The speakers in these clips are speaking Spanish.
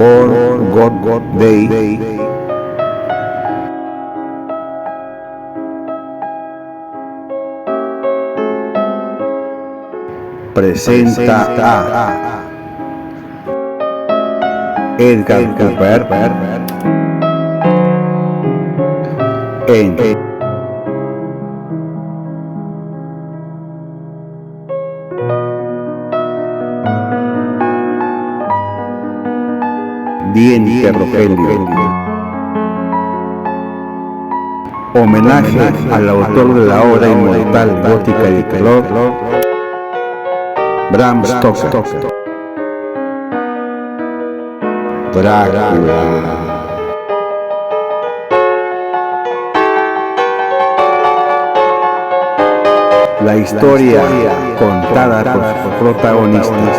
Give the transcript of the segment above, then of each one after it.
World God Day presenta a Edgar Cooper en Diente Rogelio. Homenaje al autor de la obra inmortal gótica y de terror, Bram Stoker. Drácula. La historia contada por sus protagonistas.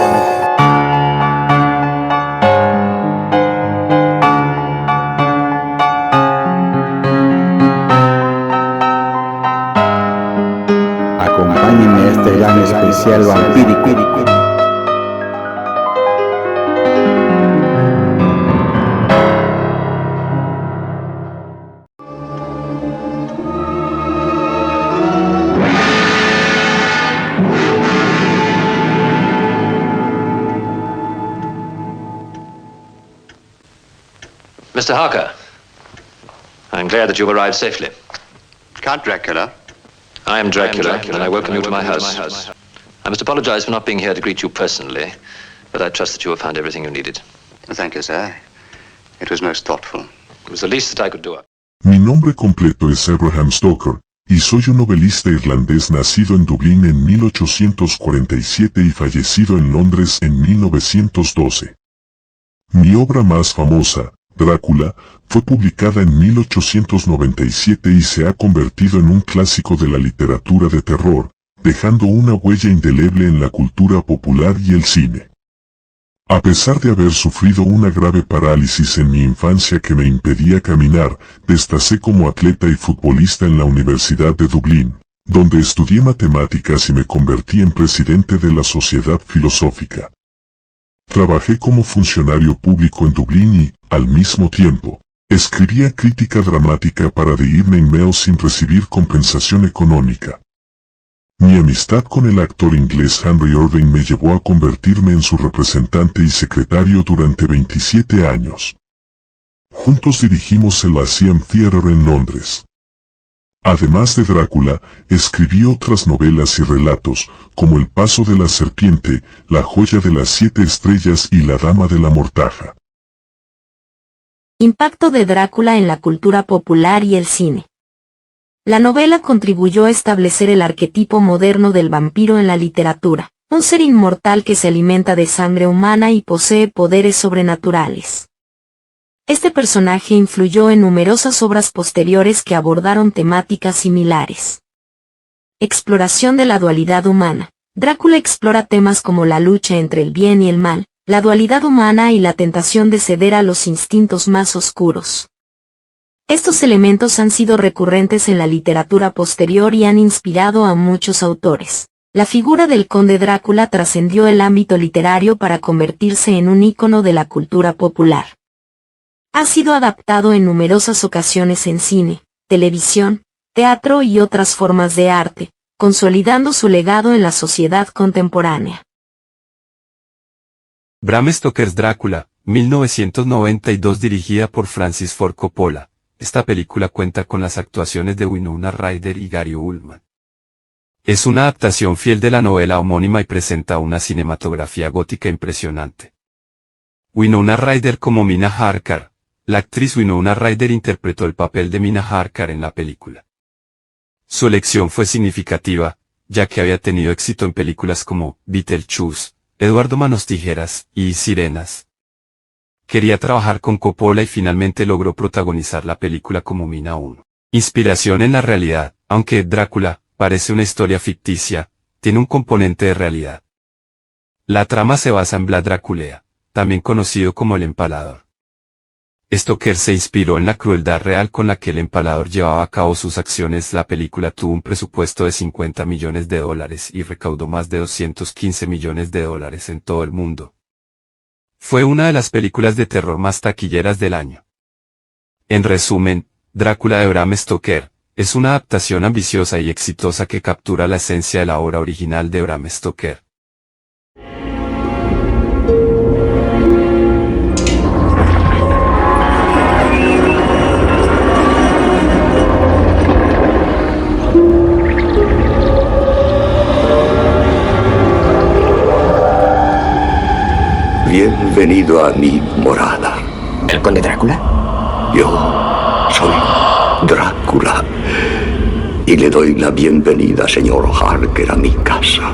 Acompáñenme a este gran especial vampírico. Mr. Harker, I'm glad that you've arrived safely. Count Dracula. I am Dracula, and I welcome you to my house. I must apologize for not being here to greet you personally, but I trust that you have found everything you needed. Thank you, sir. It was most thoughtful. It was the least that I could do. Mi nombre completo es Bram Stoker, y soy un novelista irlandés nacido en Dublín en 1847 y fallecido en Londres en 1912. Mi obra más famosa, Drácula, fue publicada en 1897 y se ha convertido en un clásico de la literatura de terror, dejando una huella indeleble en la cultura popular y el cine. A pesar de haber sufrido una grave parálisis en mi infancia que me impedía caminar, destacé como atleta y futbolista en la Universidad de Dublín, donde estudié matemáticas y me convertí en presidente de la Sociedad Filosófica. Trabajé como funcionario público en Dublín y, al mismo tiempo, escribía crítica dramática para The Evening Mail sin recibir compensación económica. Mi amistad con el actor inglés Henry Irving me llevó a convertirme en su representante y secretario durante 27 años. Juntos dirigimos el Lyceum Theatre en Londres. Además de Drácula, escribí otras novelas y relatos, como El paso de la serpiente, La joya de las 7 estrellas y La dama de la mortaja. Impacto de Drácula en la cultura popular y el cine. La novela contribuyó a establecer el arquetipo moderno del vampiro en la literatura, un ser inmortal que se alimenta de sangre humana y posee poderes sobrenaturales. Este personaje influyó en numerosas obras posteriores que abordaron temáticas similares. Exploración de la dualidad humana. Drácula explora temas como la lucha entre el bien y el mal, la dualidad humana y la tentación de ceder a los instintos más oscuros. Estos elementos han sido recurrentes en la literatura posterior y han inspirado a muchos autores. La figura del conde Drácula trascendió el ámbito literario para convertirse en un ícono de la cultura popular. Ha sido adaptado en numerosas ocasiones en cine, televisión, teatro y otras formas de arte, consolidando su legado en la sociedad contemporánea. Bram Stoker's Drácula, 1992, dirigida por Francis Ford Coppola. Esta película cuenta con las actuaciones de Winona Ryder y Gary Oldman. Es una adaptación fiel de la novela homónima y presenta una cinematografía gótica impresionante. Winona Ryder como Mina Harker. La actriz Winona Ryder interpretó el papel de Mina Harker en la película. Su elección fue significativa, ya que había tenido éxito en películas como Beetlejuice, Eduardo Manos Tijeras y Sirenas. Quería trabajar con Coppola y finalmente logró protagonizar la película como Mina 1. Inspiración en la realidad. Aunque Drácula parece una historia ficticia, tiene un componente de realidad. La trama se basa en Vlad Drácula, también conocido como el Empalador. Stoker se inspiró en la crueldad real con la que el Empalador llevaba a cabo sus acciones. La película tuvo un presupuesto de $50 millones y recaudó más de $215 millones en todo el mundo. Fue una de las películas de terror más taquilleras del año. En resumen, Drácula de Bram Stoker es una adaptación ambiciosa y exitosa que captura la esencia de la obra original de Bram Stoker. Bienvenido a mi morada. ¿El conde Drácula? Yo soy Drácula y le doy la bienvenida, señor Harker, a mi casa.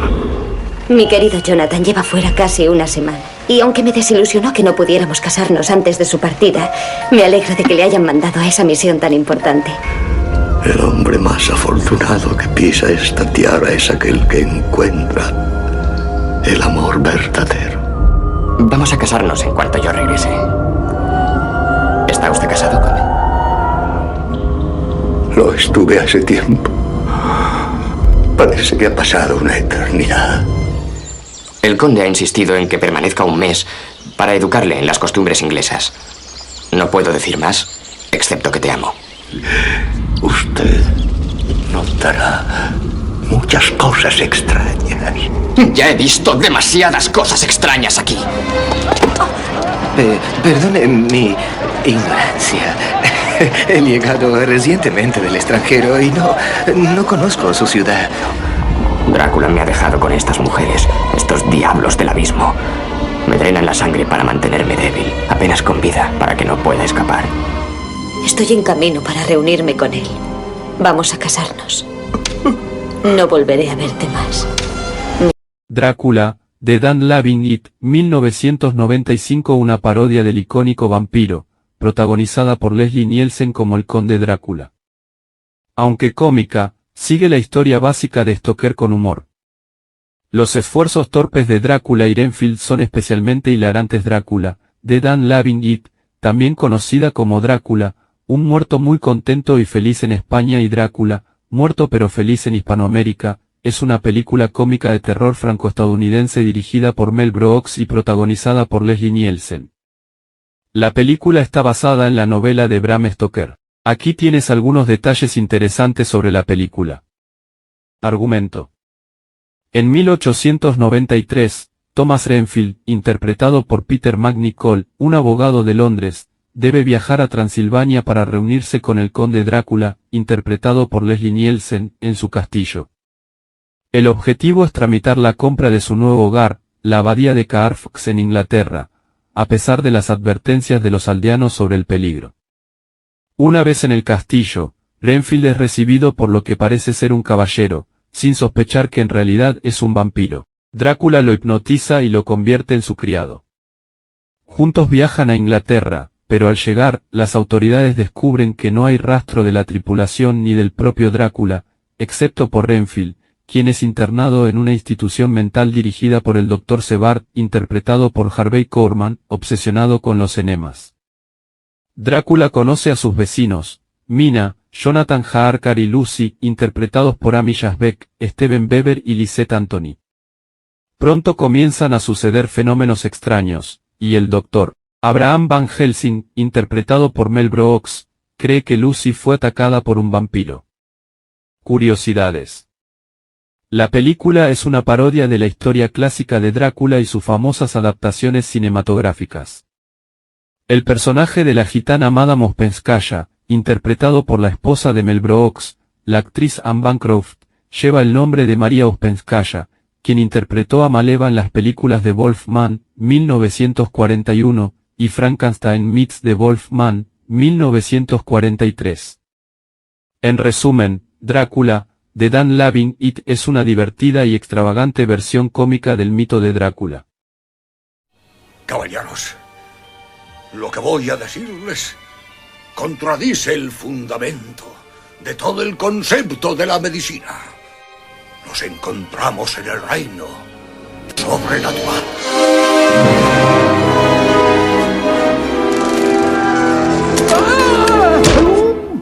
Mi querido Jonathan lleva fuera casi una semana. Y aunque me desilusionó que no pudiéramos casarnos antes de su partida, me alegro de que le hayan mandado a esa misión tan importante. El hombre más afortunado que pisa esta tierra es aquel que encuentra el amor verdadero. Vamos a casarnos en cuanto yo regrese. ¿Está usted casado, conde? Lo estuve hace tiempo. Parece que ha pasado una eternidad. El conde ha insistido en que permanezca un mes para educarle en las costumbres inglesas. No puedo decir más, excepto que te amo. Usted notará muchas cosas extrañas. Ya he visto demasiadas cosas extrañas aquí. Perdone mi ignorancia. He llegado recientemente del extranjero y no conozco su ciudad. Drácula me ha dejado con estas mujeres, estos diablos del abismo. Me drenan la sangre para mantenerme débil, apenas con vida, para que no pueda escapar. Estoy en camino para reunirme con él. Vamos a casarnos. No volveré a verte más. Drácula, de Dan Levin, 1995, una parodia del icónico vampiro, protagonizada por Leslie Nielsen como el conde Drácula. Aunque cómica, sigue la historia básica de Stoker con humor. Los esfuerzos torpes de Drácula y Renfield son especialmente hilarantes. Drácula, de Dan Levin, también conocida como Drácula, un muerto muy contento y feliz en España, y Drácula, muerto pero feliz en Hispanoamérica, es una película cómica de terror franco-estadounidense dirigida por Mel Brooks y protagonizada por Leslie Nielsen. La película está basada en la novela de Bram Stoker. Aquí tienes algunos detalles interesantes sobre la película. Argumento. En 1893, Thomas Renfield, interpretado por Peter McNicol, un abogado de Londres, debe viajar a Transilvania para reunirse con el conde Drácula, interpretado por Leslie Nielsen, en su castillo. El objetivo es tramitar la compra de su nuevo hogar, la abadía de Carfax en Inglaterra, a pesar de las advertencias de los aldeanos sobre el peligro. Una vez en el castillo, Renfield es recibido por lo que parece ser un caballero, sin sospechar que en realidad es un vampiro. Drácula lo hipnotiza y lo convierte en su criado. Juntos viajan a Inglaterra, pero al llegar, las autoridades descubren que no hay rastro de la tripulación ni del propio Drácula, excepto por Renfield, quien es internado en una institución mental dirigida por el Dr. Sebart, interpretado por Harvey Korman, obsesionado con los enemas. Drácula conoce a sus vecinos, Mina, Jonathan Harker y Lucy, interpretados por Amy Jasbeck, Steven Weber y Lisette Anthony. Pronto comienzan a suceder fenómenos extraños, y el Dr. Abraham Van Helsing, interpretado por Mel Brooks, cree que Lucy fue atacada por un vampiro. Curiosidades. La película es una parodia de la historia clásica de Drácula y sus famosas adaptaciones cinematográficas. El personaje de la gitana Madame Ouspenskáya, interpretado por la esposa de Mel Brooks, la actriz Anne Bancroft, lleva el nombre de María Ouspenskáya, quien interpretó a Maleva en las películas de Wolfman, 1941, y Frankenstein meets the Wolfman, 1943. En resumen, Drácula, de Dan Levin, es una divertida y extravagante versión cómica del mito de Drácula. Caballeros, lo que voy a decirles contradice el fundamento de todo el concepto de la medicina. Nos encontramos en el reino sobrenatural.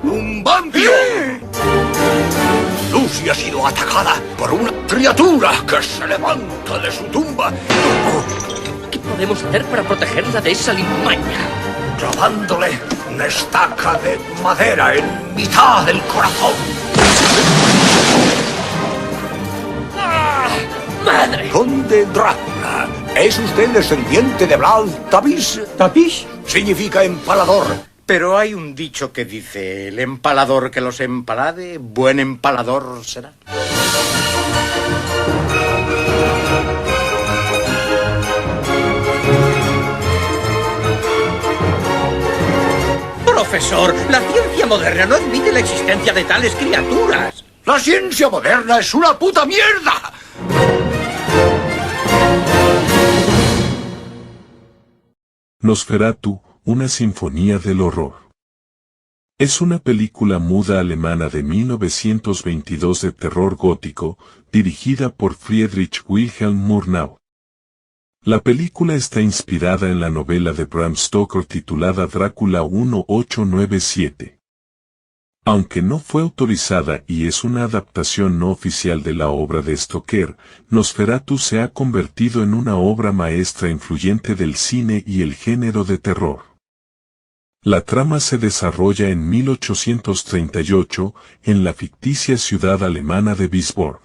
¡Un vampiro! Lucy ha sido atacada por una criatura que se levanta de su tumba. podemos hacer para protegerla de esa limaña? Clavándole una estaca de madera en mitad del corazón. ¡Ah! ¡Madre! Conde Drácula, ¿es usted descendiente de Vlad Tepes? ¿Tapish? Significa empalador. Pero hay un dicho que dice, el empalador que los empalade, buen empalador será. Profesor, la ciencia moderna no admite la existencia de tales criaturas. La ciencia moderna es una puta mierda. Nosferatu, una sinfonía del horror. Es una película muda alemana de 1922 de terror gótico, dirigida por Friedrich Wilhelm Murnau. La película está inspirada en la novela de Bram Stoker titulada Drácula 1897. Aunque no fue autorizada y es una adaptación no oficial de la obra de Stoker, Nosferatu se ha convertido en una obra maestra influyente del cine y el género de terror. La trama se desarrolla en 1838, en la ficticia ciudad alemana de Wisborg.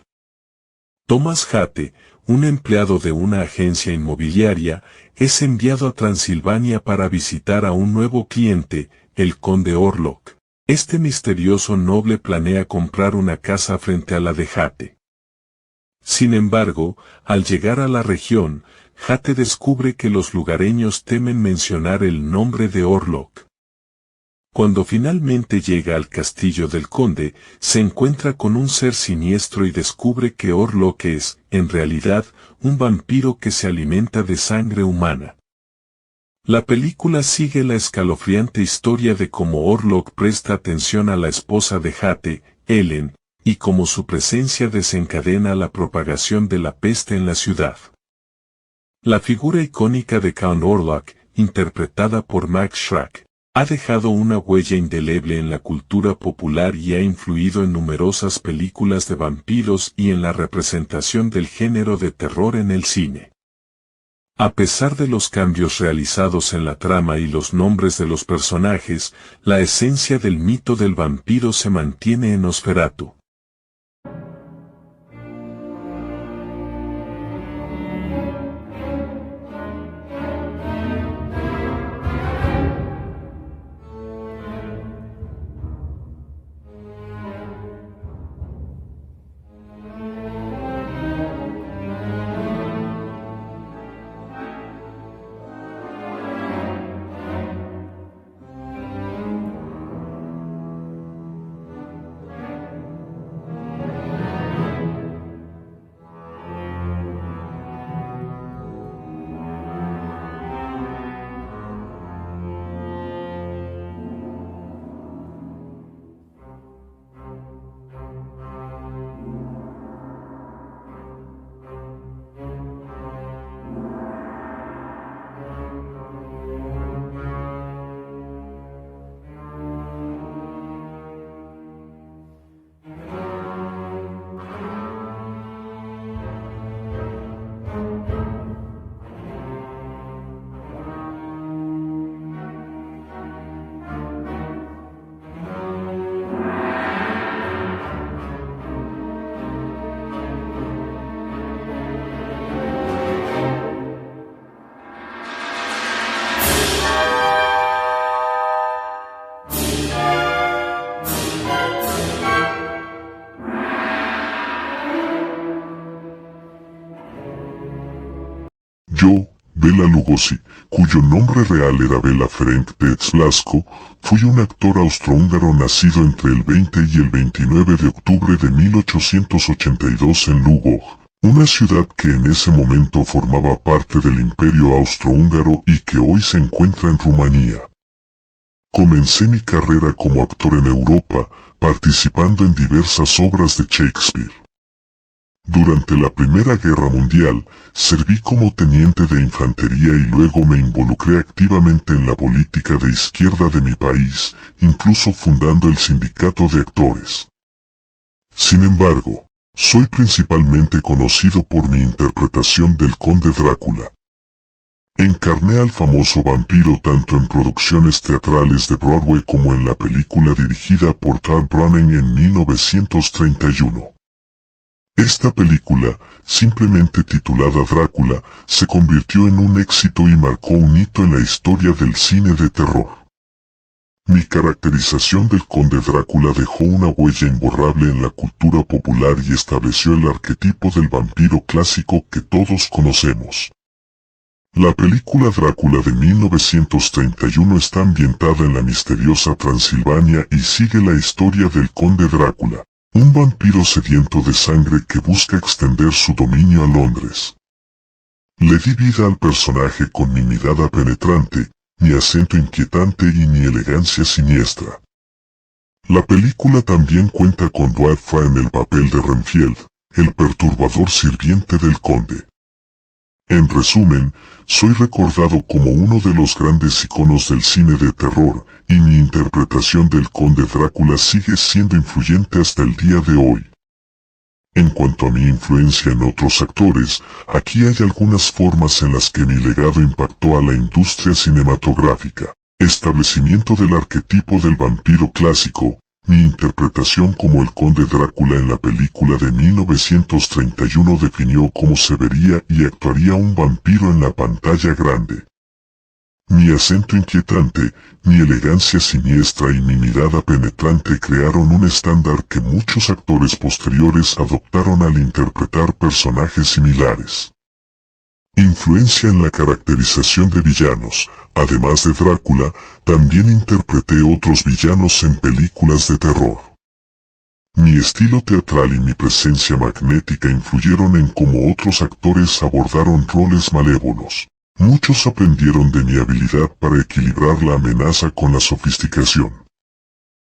Thomas Hatte, un empleado de una agencia inmobiliaria, es enviado a Transilvania para visitar a un nuevo cliente, el conde Orlok. Este misterioso noble planea comprar una casa frente a la de Hatte. Sin embargo, al llegar a la región, Hatte descubre que los lugareños temen mencionar el nombre de Orlok. Cuando finalmente llega al castillo del conde, se encuentra con un ser siniestro y descubre que Orlok es, en realidad, un vampiro que se alimenta de sangre humana. La película sigue la escalofriante historia de cómo Orlok presta atención a la esposa de Hatte, Ellen, y cómo su presencia desencadena la propagación de la peste en la ciudad. La figura icónica de Count Orlok, interpretada por Max Schreck, ha dejado una huella indeleble en la cultura popular y ha influido en numerosas películas de vampiros y en la representación del género de terror en el cine. A pesar de los cambios realizados en la trama y los nombres de los personajes, la esencia del mito del vampiro se mantiene en Nosferatu. Yo, Bela Lugosi, cuyo nombre real era Bela Ferenc Blasco, fui un actor austrohúngaro nacido entre el 20 y el 29 de octubre de 1882 en Lugo, una ciudad que en ese momento formaba parte del Imperio Austrohúngaro y que hoy se encuentra en Rumanía. Comencé mi carrera como actor en Europa, participando en diversas obras de Shakespeare. Durante la Primera Guerra Mundial, serví como teniente de infantería y luego me involucré activamente en la política de izquierda de mi país, incluso fundando el sindicato de actores. Sin embargo, soy principalmente conocido por mi interpretación del Conde Drácula. Encarné al famoso vampiro tanto en producciones teatrales de Broadway como en la película dirigida por Todd Browning en 1931. Esta película, simplemente titulada Drácula, se convirtió en un éxito y marcó un hito en la historia del cine de terror. Mi caracterización del conde Drácula dejó una huella imborrable en la cultura popular y estableció el arquetipo del vampiro clásico que todos conocemos. La película Drácula de 1931 está ambientada en la misteriosa Transilvania y sigue la historia del conde Drácula, un vampiro sediento de sangre que busca extender su dominio a Londres. Le di vida al personaje con mi mirada penetrante, ni acento inquietante y ni elegancia siniestra. La película también cuenta con Dwight Frye en el papel de Renfield, el perturbador sirviente del conde. En resumen, soy recordado como uno de los grandes iconos del cine de terror, y mi interpretación del conde Drácula sigue siendo influyente hasta el día de hoy. En cuanto a mi influencia en otros actores, aquí hay algunas formas en las que mi legado impactó a la industria cinematográfica. Establecimiento del arquetipo del vampiro clásico, mi interpretación como el conde Drácula en la película de 1931 definió cómo se vería y actuaría un vampiro en la pantalla grande. Mi acento inquietante, mi elegancia siniestra y mi mirada penetrante crearon un estándar que muchos actores posteriores adoptaron al interpretar personajes similares. Influencia en la caracterización de villanos. Además de Drácula, también interpreté otros villanos en películas de terror. Mi estilo teatral y mi presencia magnética influyeron en cómo otros actores abordaron roles malévolos. Muchos aprendieron de mi habilidad para equilibrar la amenaza con la sofisticación.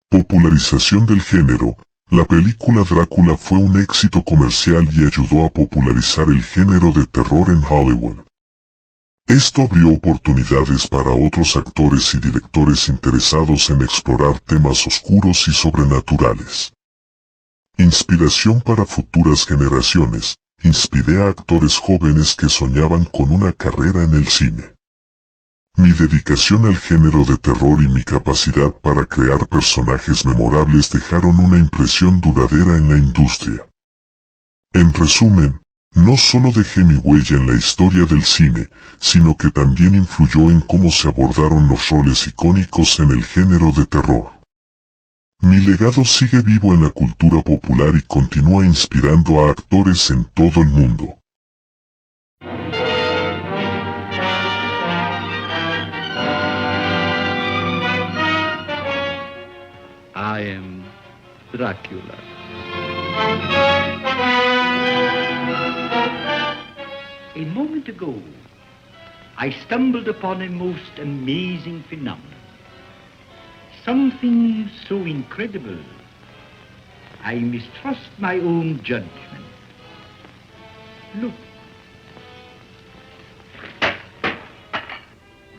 Popularización del género. La película Drácula fue un éxito comercial y ayudó a popularizar el género de terror en Hollywood. Esto abrió oportunidades para otros actores y directores interesados en explorar temas oscuros y sobrenaturales. Inspiración para futuras generaciones. Inspiré a actores jóvenes que soñaban con una carrera en el cine. Mi dedicación al género de terror y mi capacidad para crear personajes memorables dejaron una impresión duradera en la industria. En resumen, no solo dejé mi huella en la historia del cine, sino que también influyó en cómo se abordaron los roles icónicos en el género de terror. Mi legado sigue vivo en la cultura popular y continúa inspirando a actores en todo el mundo. I am Dracula. A moment ago, I stumbled upon a most amazing phenomenon. Something so incredible, I mistrust my own judgment. Look.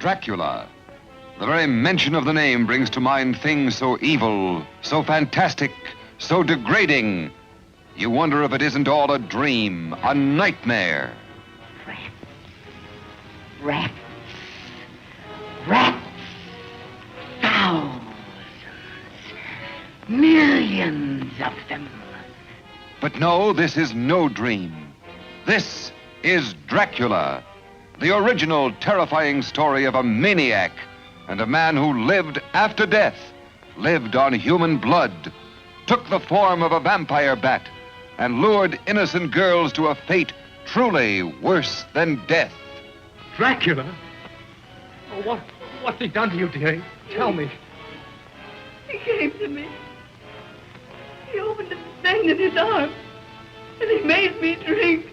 Dracula. The very mention of the name brings to mind things so evil, so fantastic, so degrading. You wonder if it isn't all a dream, a nightmare. Rats. Rats. Thousands. Millions of them. But no, this is no dream. This is Dracula, the original terrifying story of a maniac and a man who lived after death, lived on human blood, took the form of a vampire bat, and lured innocent girls to a fate truly worse than death. Dracula? Oh, what's he done to you, dearie? Tell me. He came to me. He opened a thing in his arm, and he made me drink.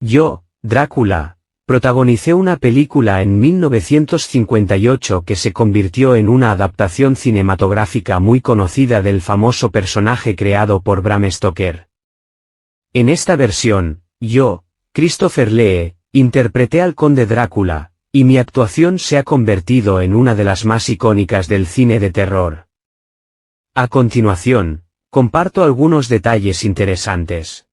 Yo, Drácula, protagonicé una película en 1958 que se convirtió en una adaptación cinematográfica muy conocida del famoso personaje creado por Bram Stoker. En esta versión, yo, Christopher Lee, interpreté al conde Drácula, y mi actuación se ha convertido en una de las más icónicas del cine de terror. A continuación, comparto algunos detalles interesantes.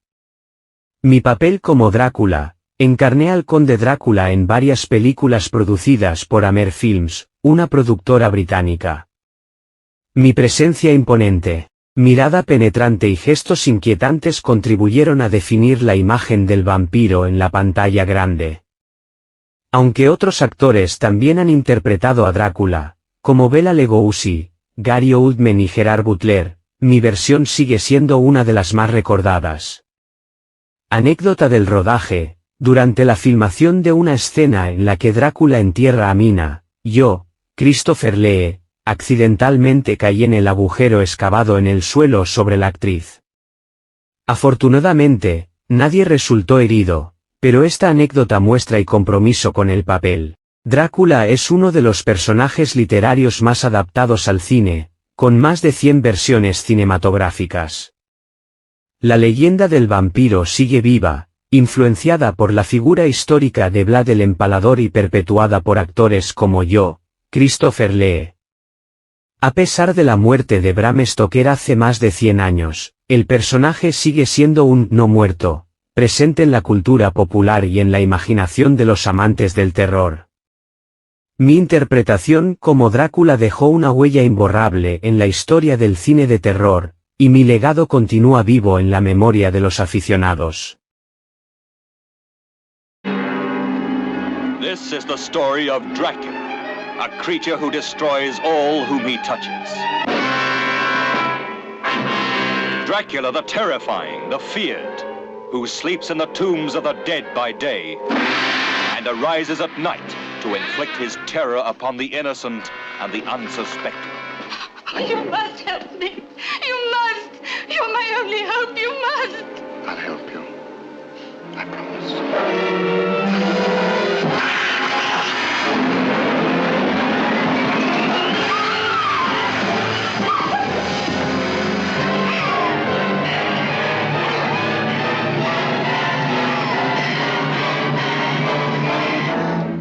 Mi papel como Drácula: encarné al conde Drácula en varias películas producidas por Hammer Films, una productora británica. Mi presencia imponente, mirada penetrante y gestos inquietantes contribuyeron a definir la imagen del vampiro en la pantalla grande. Aunque otros actores también han interpretado a Drácula, como Bela Lugosi, Gary Oldman y Gerard Butler, mi versión sigue siendo una de las más recordadas. Anécdota del rodaje: durante la filmación de una escena en la que Drácula entierra a Mina, yo, Christopher Lee, accidentalmente caí en el agujero excavado en el suelo sobre la actriz. Afortunadamente, nadie resultó herido, pero esta anécdota muestra mi compromiso con el papel. Drácula es uno de los personajes literarios más adaptados al cine, con más de 100 versiones cinematográficas. La leyenda del vampiro sigue viva, influenciada por la figura histórica de Vlad el Empalador y perpetuada por actores como yo, Christopher Lee. A pesar de la muerte de Bram Stoker hace más de 100 años, el personaje sigue siendo un no muerto, presente en la cultura popular y en la imaginación de los amantes del terror. Mi interpretación como Drácula dejó una huella imborrable en la historia del cine de terror, y mi legado continúa vivo en la memoria de los aficionados. This is the story of Dracula, a creature who destroys all whom he touches. Dracula the terrifying, the feared, who sleeps in the tombs of the dead by day, and arises at night to inflict his terror upon the innocent and the unsuspecting. Oh, you must help me. You must. You're my only hope. You must. I'll help you. I promise.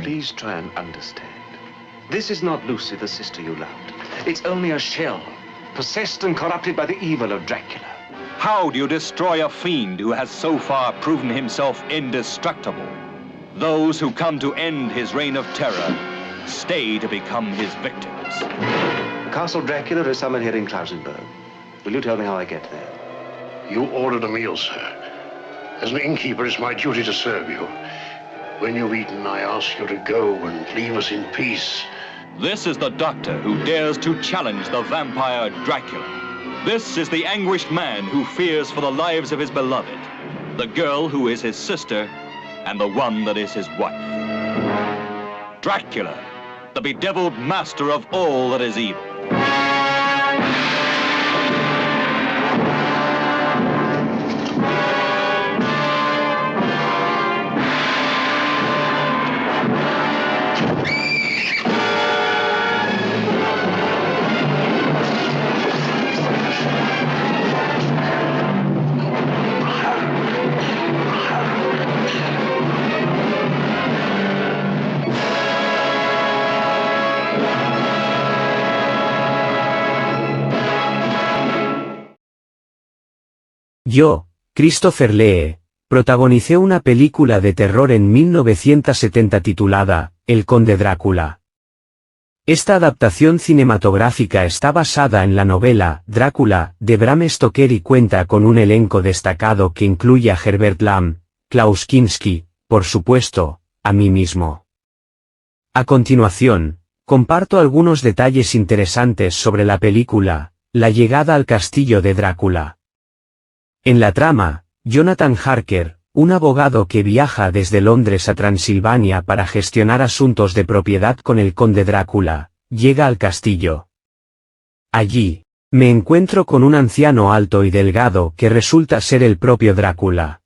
Please try and understand. This is not Lucy, the sister you loved. It's only a shell, possessed and corrupted by the evil of Dracula. How do you destroy a fiend who has so far proven himself indestructible? Those who come to end his reign of terror stay to become his victims. Castle Dracula is somewhere here in Klausenberg. Will you tell me how I get there? You ordered a meal, sir. As an innkeeper, it's my duty to serve you. When you've eaten, I ask you to go and leave us in peace. This is the doctor who dares to challenge the vampire Dracula. This is the anguished man who fears for the lives of his beloved, the girl who is his sister, and the one that is his wife. Dracula, the bedeviled master of all that is evil. Yo, Christopher Lee, protagonicé una película de terror en 1970 titulada El Conde Drácula. Esta adaptación cinematográfica está basada en la novela Drácula de Bram Stoker y cuenta con un elenco destacado que incluye a Herbert Lamb, Klaus Kinski, por supuesto, a mí mismo. A continuación, comparto algunos detalles interesantes sobre la película, La llegada al castillo de Drácula. En la trama, Jonathan Harker, un abogado que viaja desde Londres a Transilvania para gestionar asuntos de propiedad con el conde Drácula, llega al castillo. Allí, me encuentro con un anciano alto y delgado que resulta ser el propio Drácula.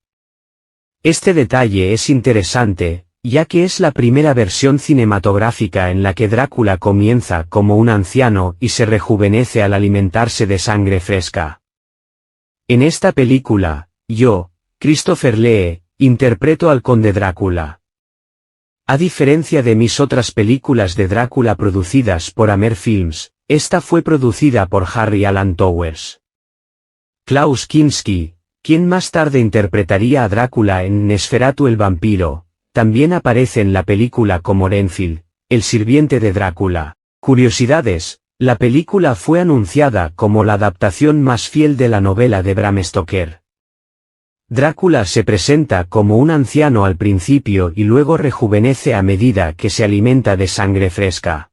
Este detalle es interesante, ya que es la primera versión cinematográfica en la que Drácula comienza como un anciano y se rejuvenece al alimentarse de sangre fresca. En esta película, yo, Christopher Lee, interpreto al Conde Drácula. A diferencia de mis otras películas de Drácula producidas por Hammer Films, esta fue producida por Harry Alan Towers. Klaus Kinski, quien más tarde interpretaría a Drácula en Nosferatu el vampiro, también aparece en la película como Renfield, el sirviente de Drácula. Curiosidades, la película fue anunciada como la adaptación más fiel de la novela de Bram Stoker. Drácula se presenta como un anciano al principio y luego rejuvenece a medida que se alimenta de sangre fresca.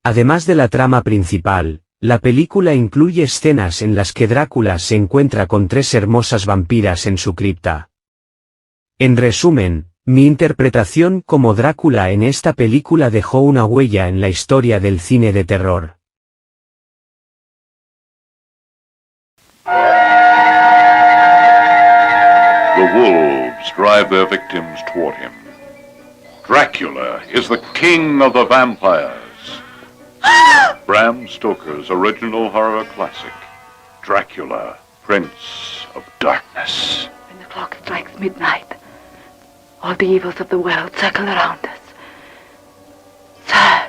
Además de la trama principal, la película incluye escenas en las que Drácula se encuentra con 3 hermosas vampiras en su cripta. En resumen, mi interpretación como Drácula en esta película dejó una huella en la historia del cine de terror. The wolves drive their victims toward him. Dracula is the king of the vampires. Bram Stoker's original horror classic, Dracula, Prince of Darkness. When the clock strikes midnight, all the evils of the world circle around us. Sir,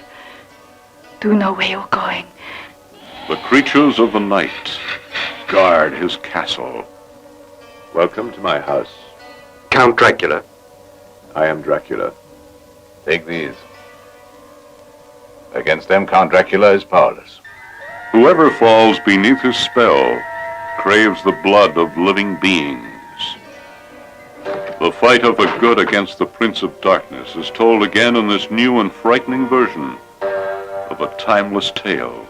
do you know where you're going? The creatures of the night guard his castle. Welcome to my house. Count Dracula. I am Dracula. Take these. Against them, Count Dracula is powerless. Whoever falls beneath his spell craves the blood of living beings. The fight of the good against the Prince of Darkness is told again in this new and frightening version of a timeless tale.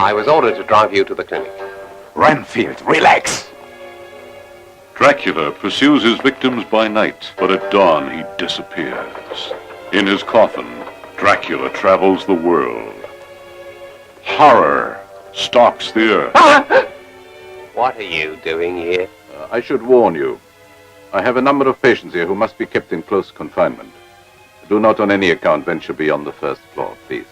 I was ordered to drive you to the clinic. Renfield, relax! Dracula pursues his victims by night, but at dawn he disappears. In his coffin, Dracula travels the world. Horror stalks the earth. What are you doing here? I should warn you. I have a number of patients here who must be kept in close confinement. Do not on any account venture beyond the first floor, please.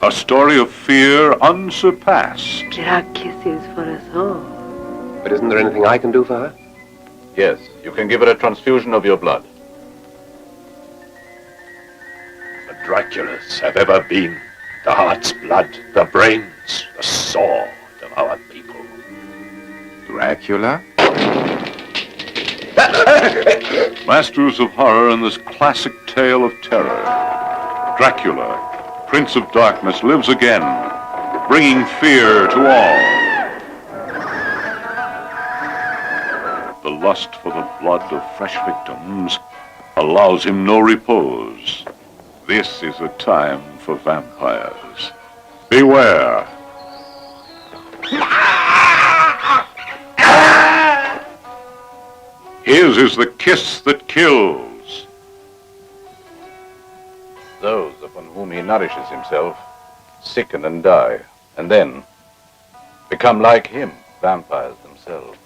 A story of fear unsurpassed. There are kisses for us all. But isn't there anything I can do for her? Yes, you can give her a transfusion of your blood. The Draculas have ever been the heart's blood, the brains, the sword of our people. Dracula? Masters of horror in this classic tale of terror. Dracula, Prince of Darkness, lives again, bringing fear to all. The lust for the blood of fresh victims allows him no repose. This is a time for vampires. Beware. His is the kiss that kills. Those upon whom he nourishes himself sicken and die, and then become like him, vampires themselves.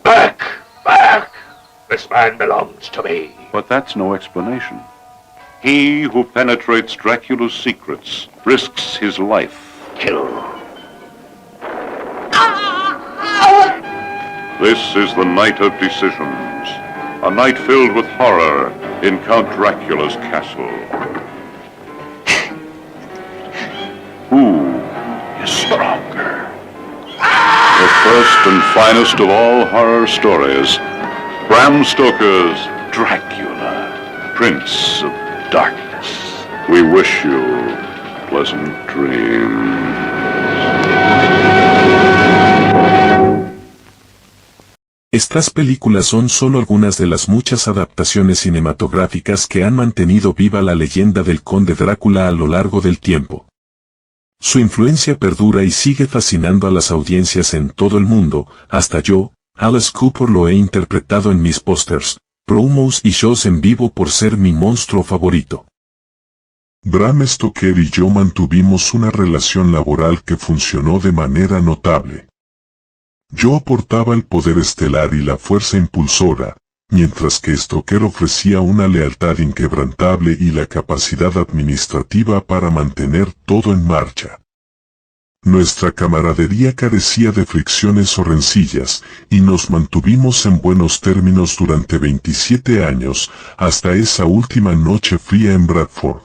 Back! Back! This man belongs to me. But that's no explanation. He who penetrates Dracula's secrets risks his life. Kill. This is the night of decisions. A night filled with horror in Count Dracula's castle. Who is stronger? The first and finest of all horror stories, Bram Stoker's Dracula, Prince of Darkness. We wish you pleasant dreams. Estas películas son solo algunas de las muchas adaptaciones cinematográficas que han mantenido viva la leyenda del Conde Drácula a lo largo del tiempo. Su influencia perdura y sigue fascinando a las audiencias en todo el mundo, hasta yo, Alice Cooper, lo he interpretado en mis pósters, promos y shows en vivo por ser mi monstruo favorito. Bram Stoker y yo mantuvimos una relación laboral que funcionó de manera notable. Yo aportaba el poder estelar y la fuerza impulsora, mientras que Stoker ofrecía una lealtad inquebrantable y la capacidad administrativa para mantener todo en marcha. Nuestra camaradería carecía de fricciones o rencillas, y nos mantuvimos en buenos términos durante 27 años, hasta esa última noche fría en Bradford.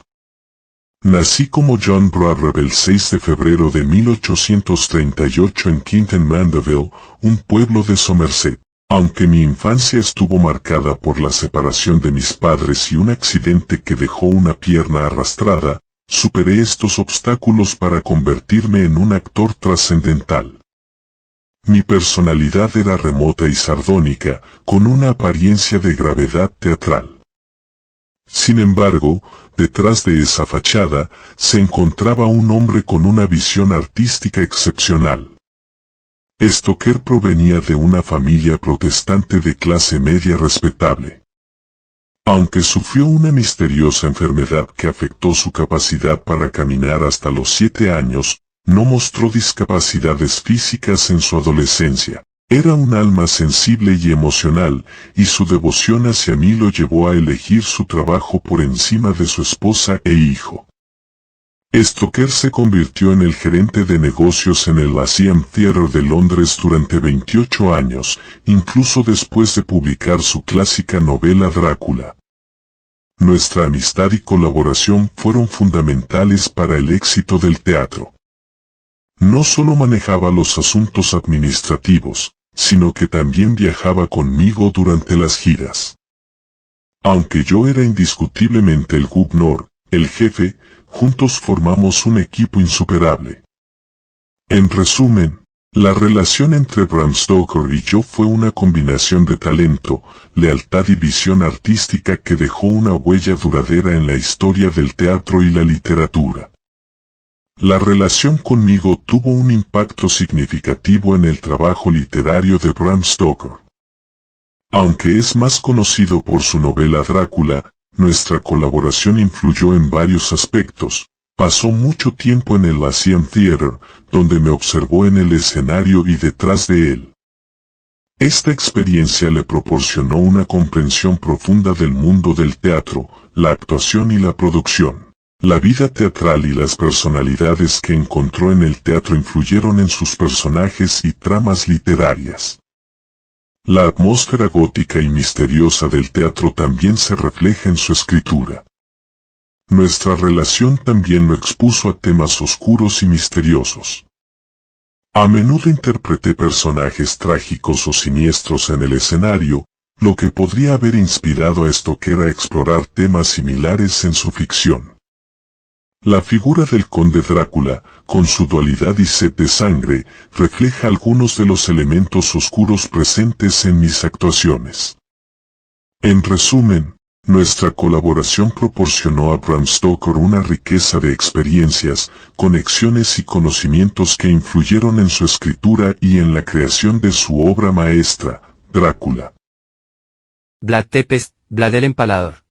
Nací como John Broadreb el 6 de febrero de 1838 en Quinton Mandeville, un pueblo de Somerset. Aunque mi infancia estuvo marcada por la separación de mis padres y un accidente que dejó una pierna arrastrada, superé estos obstáculos para convertirme en un actor trascendental. Mi personalidad era remota y sardónica, con una apariencia de gravedad teatral. Sin embargo, detrás de esa fachada, se encontraba un hombre con una visión artística excepcional. Stoker provenía de una familia protestante de clase media respetable. Aunque sufrió una misteriosa enfermedad que afectó su capacidad para caminar hasta los 7 años, no mostró discapacidades físicas en su adolescencia. Era un alma sensible y emocional, y su devoción hacia mí lo llevó a elegir su trabajo por encima de su esposa e hijo. Stoker se convirtió en el gerente de negocios en el Lyceum Theatre de Londres durante 28 años, incluso después de publicar su clásica novela Drácula. Nuestra amistad y colaboración fueron fundamentales para el éxito del teatro. No solo manejaba los asuntos administrativos, sino que también viajaba conmigo durante las giras. Aunque yo era indiscutiblemente el guvnor, el jefe, juntos formamos un equipo insuperable. En resumen, la relación entre Bram Stoker y yo fue una combinación de talento, lealtad y visión artística que dejó una huella duradera en la historia del teatro y la literatura. La relación conmigo tuvo un impacto significativo en el trabajo literario de Bram Stoker. Aunque es más conocido por su novela Drácula, nuestra colaboración influyó en varios aspectos. Pasó mucho tiempo en el Lyceum Theatre, donde me observó en el escenario y detrás de él. Esta experiencia le proporcionó una comprensión profunda del mundo del teatro, la actuación y la producción. La vida teatral y las personalidades que encontró en el teatro influyeron en sus personajes y tramas literarias. La atmósfera gótica y misteriosa del teatro también se refleja en su escritura. Nuestra relación también lo expuso a temas oscuros y misteriosos. A menudo interpreté personajes trágicos o siniestros en el escenario, lo que podría haber inspirado a Stoker a explorar temas similares en su ficción. La figura del conde Drácula, con su dualidad y sed de sangre, refleja algunos de los elementos oscuros presentes en mis actuaciones. En resumen, nuestra colaboración proporcionó a Bram Stoker una riqueza de experiencias, conexiones y conocimientos que influyeron en su escritura y en la creación de su obra maestra, Drácula. Vlad Tepes, Vlad el Empalador.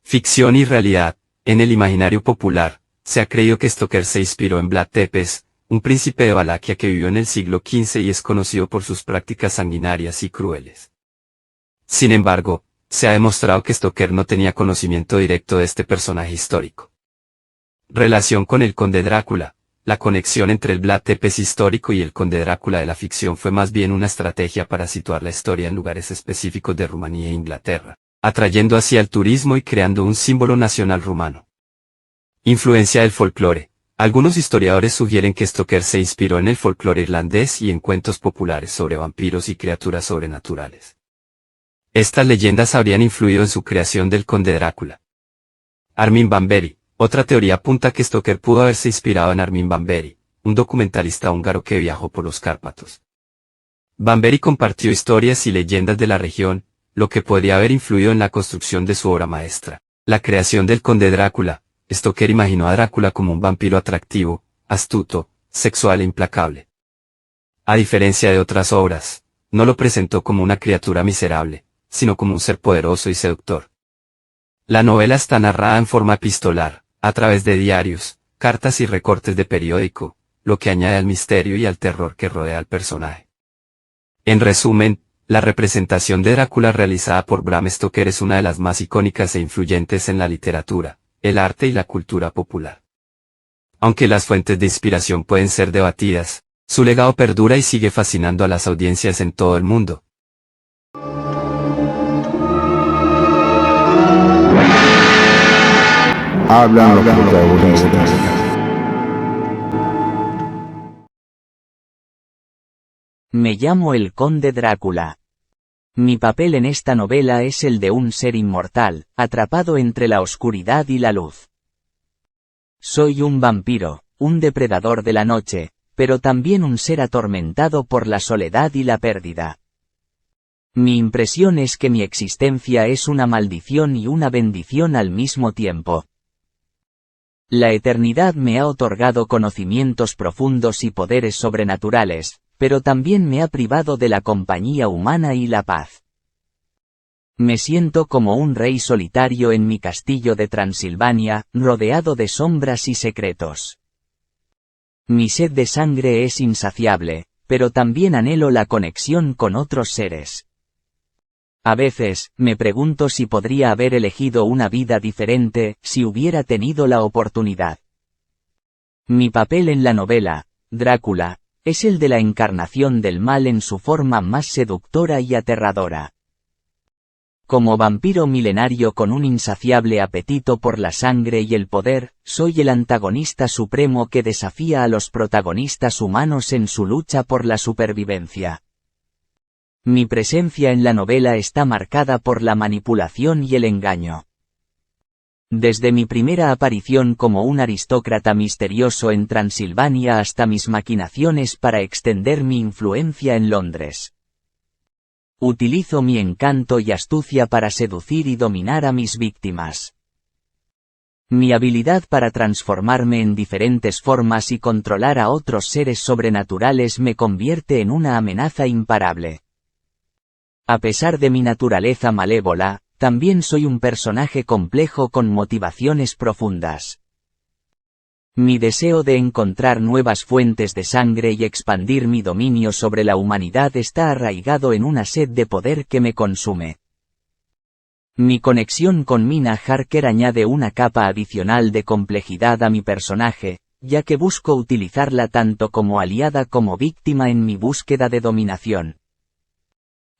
Ficción y realidad. En el imaginario popular, se ha creído que Stoker se inspiró en Vlad Tepes, un príncipe de Valaquia que vivió en el siglo XV y es conocido por sus prácticas sanguinarias y crueles. Sin embargo, se ha demostrado que Stoker no tenía conocimiento directo de este personaje histórico. Relación con el conde Drácula. La conexión entre el Vlad Tepes histórico y el conde Drácula de la ficción fue más bien una estrategia para situar la historia en lugares específicos de Rumanía e Inglaterra, atrayendo así al turismo y creando un símbolo nacional rumano. Influencia del folclore. Algunos historiadores sugieren que Stoker se inspiró en el folclore irlandés y en cuentos populares sobre vampiros y criaturas sobrenaturales. Estas leyendas habrían influido en su creación del conde Drácula. Armin van Buuren. Otra teoría apunta que Stoker pudo haberse inspirado en Armin van Buuren, un documentalista húngaro que viajó por los Cárpatos. Van Buuren compartió historias y leyendas de la región, lo que podría haber influido en la construcción de su obra maestra, la creación del conde Drácula. Stoker imaginó a Drácula como un vampiro atractivo, astuto, sexual e implacable. A diferencia de otras obras, no lo presentó como una criatura miserable, sino como un ser poderoso y seductor. La novela está narrada en forma epistolar, a través de diarios, cartas y recortes de periódico, lo que añade al misterio y al terror que rodea al personaje. En resumen, la representación de Drácula realizada por Bram Stoker es una de las más icónicas e influyentes en la literatura, el arte y la cultura popular. Aunque las fuentes de inspiración pueden ser debatidas, su legado perdura y sigue fascinando a las audiencias en todo el mundo. Hablan los protagonistas. Me llamo el Conde Drácula. Mi papel en esta novela es el de un ser inmortal, atrapado entre la oscuridad y la luz. Soy un vampiro, un depredador de la noche, pero también un ser atormentado por la soledad y la pérdida. Mi impresión es que mi existencia es una maldición y una bendición al mismo tiempo. La eternidad me ha otorgado conocimientos profundos y poderes sobrenaturales, pero también me ha privado de la compañía humana y la paz. Me siento como un rey solitario en mi castillo de Transilvania, rodeado de sombras y secretos. Mi sed de sangre es insaciable, pero también anhelo la conexión con otros seres. A veces, me pregunto si podría haber elegido una vida diferente, si hubiera tenido la oportunidad. Mi papel en la novela, Drácula, es el de la encarnación del mal en su forma más seductora y aterradora. Como vampiro milenario con un insaciable apetito por la sangre y el poder, soy el antagonista supremo que desafía a los protagonistas humanos en su lucha por la supervivencia. Mi presencia en la novela está marcada por la manipulación y el engaño. Desde mi primera aparición como un aristócrata misterioso en Transilvania hasta mis maquinaciones para extender mi influencia en Londres. Utilizo mi encanto y astucia para seducir y dominar a mis víctimas. Mi habilidad para transformarme en diferentes formas y controlar a otros seres sobrenaturales me convierte en una amenaza imparable. A pesar de mi naturaleza malévola, también soy un personaje complejo con motivaciones profundas. Mi deseo de encontrar nuevas fuentes de sangre y expandir mi dominio sobre la humanidad está arraigado en una sed de poder que me consume. Mi conexión con Mina Harker añade una capa adicional de complejidad a mi personaje, ya que busco utilizarla tanto como aliada como víctima en mi búsqueda de dominación.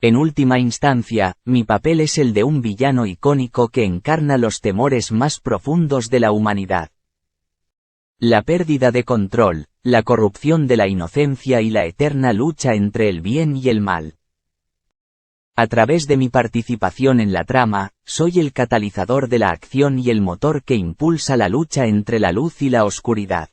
En última instancia, mi papel es el de un villano icónico que encarna los temores más profundos de la humanidad. La pérdida de control, la corrupción de la inocencia y la eterna lucha entre el bien y el mal. A través de mi participación en la trama, soy el catalizador de la acción y el motor que impulsa la lucha entre la luz y la oscuridad.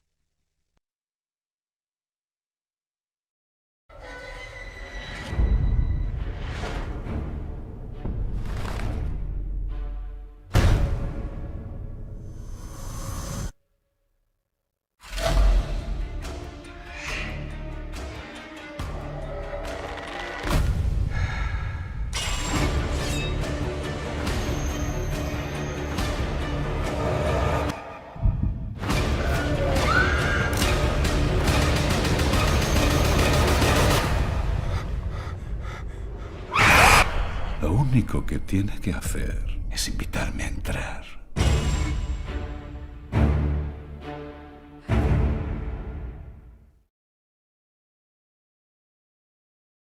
Lo único que tiene que hacer es invitarme a entrar.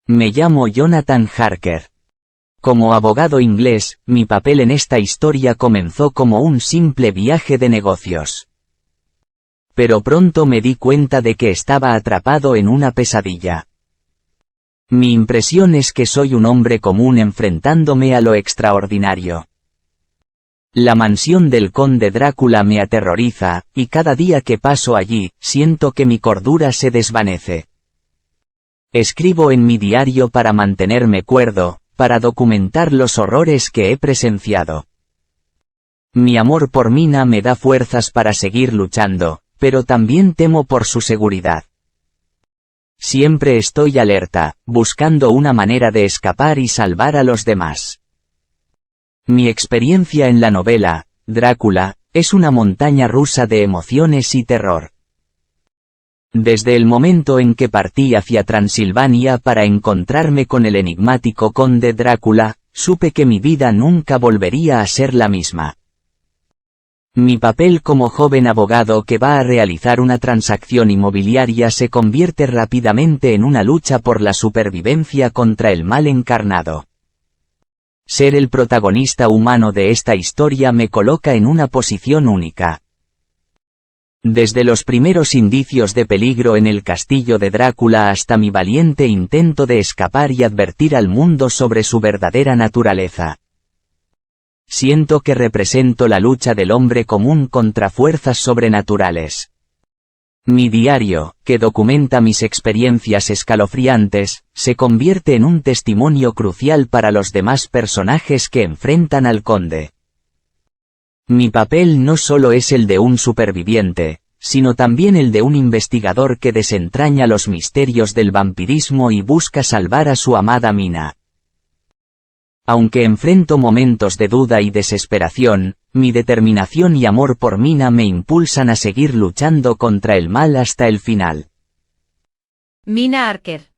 Me llamo Jonathan Harker. Como abogado inglés, mi papel en esta historia comenzó como un simple viaje de negocios. Pero pronto me di cuenta de que estaba atrapado en una pesadilla. Mi impresión es que soy un hombre común enfrentándome a lo extraordinario. La mansión del conde Drácula me aterroriza, y cada día que paso allí, siento que mi cordura se desvanece. Escribo en mi diario para mantenerme cuerdo, para documentar los horrores que he presenciado. Mi amor por Mina me da fuerzas para seguir luchando, pero también temo por su seguridad. Siempre estoy alerta, buscando una manera de escapar y salvar a los demás. Mi experiencia en la novela, Drácula, es una montaña rusa de emociones y terror. Desde el momento en que partí hacia Transilvania para encontrarme con el enigmático conde Drácula, supe que mi vida nunca volvería a ser la misma. Mi papel como joven abogado que va a realizar una transacción inmobiliaria se convierte rápidamente en una lucha por la supervivencia contra el mal encarnado. Ser el protagonista humano de esta historia me coloca en una posición única. Desde los primeros indicios de peligro en el castillo de Drácula hasta mi valiente intento de escapar y advertir al mundo sobre su verdadera naturaleza. Siento que represento la lucha del hombre común contra fuerzas sobrenaturales. Mi diario, que documenta mis experiencias escalofriantes, se convierte en un testimonio crucial para los demás personajes que enfrentan al conde. Mi papel no solo es el de un superviviente, sino también el de un investigador que desentraña los misterios del vampirismo y busca salvar a su amada Mina. Aunque enfrento momentos de duda y desesperación, mi determinación y amor por Mina me impulsan a seguir luchando contra el mal hasta el final. Mina Archer.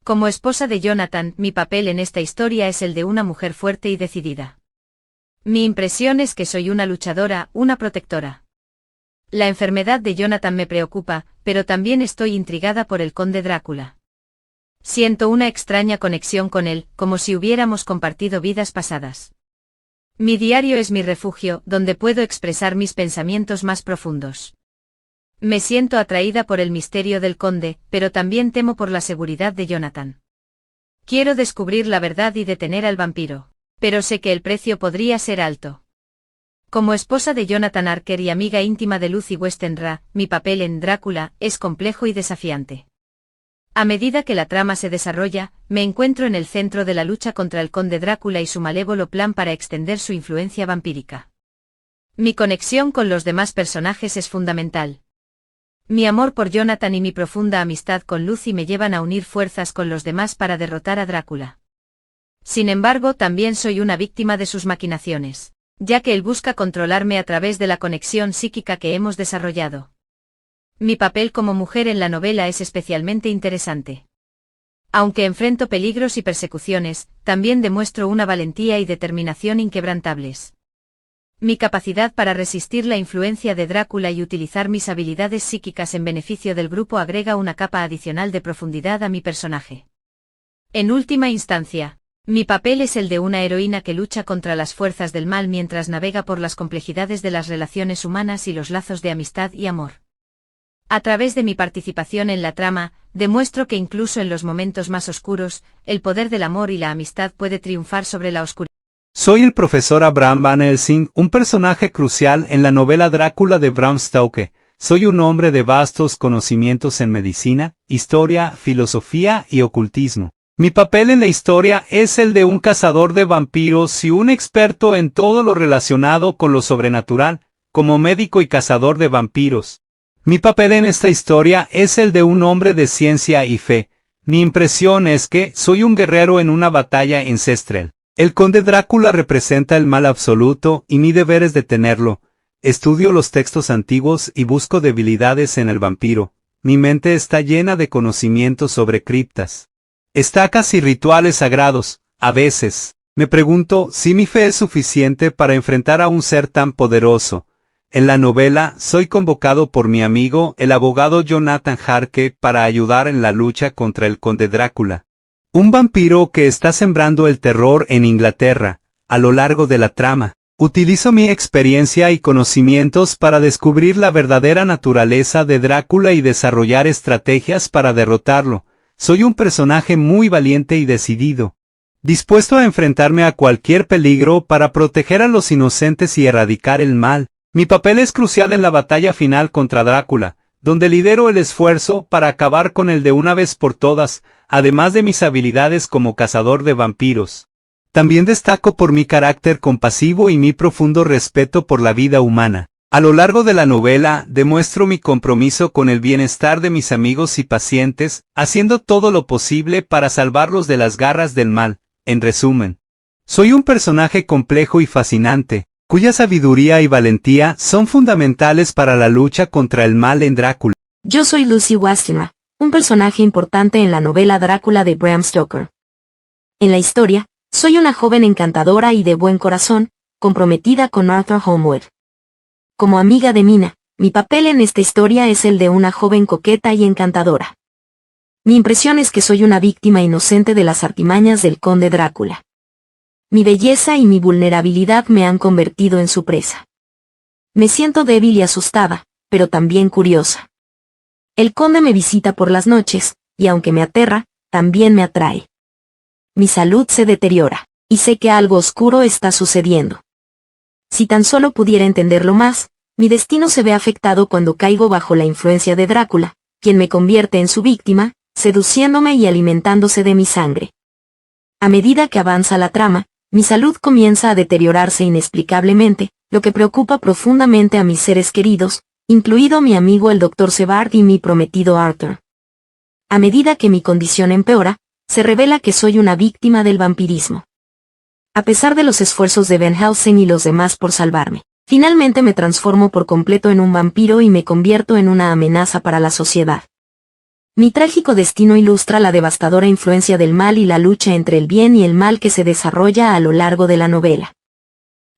Como esposa de Jonathan, mi papel en esta historia es el de una mujer fuerte y decidida. Mi impresión es que soy una luchadora, una protectora. La enfermedad de Jonathan me preocupa, pero también estoy intrigada por el conde Drácula. Siento una extraña conexión con él, como si hubiéramos compartido vidas pasadas. Mi diario es mi refugio, donde puedo expresar mis pensamientos más profundos. Me siento atraída por el misterio del conde, pero también temo por la seguridad de Jonathan. Quiero descubrir la verdad y detener al vampiro, pero sé que el precio podría ser alto. Como esposa de Jonathan Archer y amiga íntima de Lucy Westenra, mi papel en Drácula es complejo y desafiante. A medida que la trama se desarrolla, me encuentro en el centro de la lucha contra el conde Drácula y su malévolo plan para extender su influencia vampírica. Mi conexión con los demás personajes es fundamental. Mi amor por Jonathan y mi profunda amistad con Lucy me llevan a unir fuerzas con los demás para derrotar a Drácula. Sin embargo, también soy una víctima de sus maquinaciones, ya que él busca controlarme a través de la conexión psíquica que hemos desarrollado. Mi papel como mujer en la novela es especialmente interesante. Aunque enfrento peligros y persecuciones, también demuestro una valentía y determinación inquebrantables. Mi capacidad para resistir la influencia de Drácula y utilizar mis habilidades psíquicas en beneficio del grupo agrega una capa adicional de profundidad a mi personaje. En última instancia, mi papel es el de una heroína que lucha contra las fuerzas del mal mientras navega por las complejidades de las relaciones humanas y los lazos de amistad y amor. A través de mi participación en la trama, demuestro que incluso en los momentos más oscuros, el poder del amor y la amistad puede triunfar sobre la oscuridad. Soy el profesor Abraham Van Helsing, un personaje crucial en la novela Drácula de Bram Stoker. Soy un hombre de vastos conocimientos en medicina, historia, filosofía y ocultismo. Mi papel en la historia es el de un cazador de vampiros y un experto en todo lo relacionado con lo sobrenatural, como médico y cazador de vampiros. Mi papel en esta historia es el de un hombre de ciencia y fe. Mi impresión es que soy un guerrero en una batalla ancestral. El conde Drácula representa el mal absoluto y mi deber es detenerlo. Estudio los textos antiguos y busco debilidades en el vampiro. Mi mente está llena de conocimientos sobre criptas, estacas y rituales sagrados. A veces, me pregunto si mi fe es suficiente para enfrentar a un ser tan poderoso. En la novela, soy convocado por mi amigo, el abogado Jonathan Harker, para ayudar en la lucha contra el conde Drácula, un vampiro que está sembrando el terror en Inglaterra. A lo largo de la trama, utilizo mi experiencia y conocimientos para descubrir la verdadera naturaleza de Drácula y desarrollar estrategias para derrotarlo. Soy un personaje muy valiente y decidido, dispuesto a enfrentarme a cualquier peligro para proteger a los inocentes y erradicar el mal. Mi papel es crucial en la batalla final contra Drácula, donde lidero el esfuerzo para acabar con él de una vez por todas, además de mis habilidades como cazador de vampiros. También destaco por mi carácter compasivo y mi profundo respeto por la vida humana. A lo largo de la novela, demuestro mi compromiso con el bienestar de mis amigos y pacientes, haciendo todo lo posible para salvarlos de las garras del mal. En resumen, soy un personaje complejo y fascinante, cuya sabiduría y valentía son fundamentales para la lucha contra el mal en Drácula. Yo soy Lucy Westenra, un personaje importante en la novela Drácula de Bram Stoker. En la historia, soy una joven encantadora y de buen corazón, comprometida con Arthur Holmwood. Como amiga de Mina, mi papel en esta historia es el de una joven coqueta y encantadora. Mi impresión es que soy una víctima inocente de las artimañas del conde Drácula. Mi belleza y mi vulnerabilidad me han convertido en su presa. Me siento débil y asustada, pero también curiosa. El conde me visita por las noches, y aunque me aterra, también me atrae. Mi salud se deteriora, y sé que algo oscuro está sucediendo. Si tan solo pudiera entenderlo más, mi destino se ve afectado cuando caigo bajo la influencia de Drácula, quien me convierte en su víctima, seduciéndome y alimentándose de mi sangre. A medida que avanza la trama, mi salud comienza a deteriorarse inexplicablemente, lo que preocupa profundamente a mis seres queridos, incluido mi amigo el Dr. Sebald y mi prometido Arthur. A medida que mi condición empeora, se revela que soy una víctima del vampirismo. A pesar de los esfuerzos de Van Helsing y los demás por salvarme, finalmente me transformo por completo en un vampiro y me convierto en una amenaza para la sociedad. Mi trágico destino ilustra la devastadora influencia del mal y la lucha entre el bien y el mal que se desarrolla a lo largo de la novela.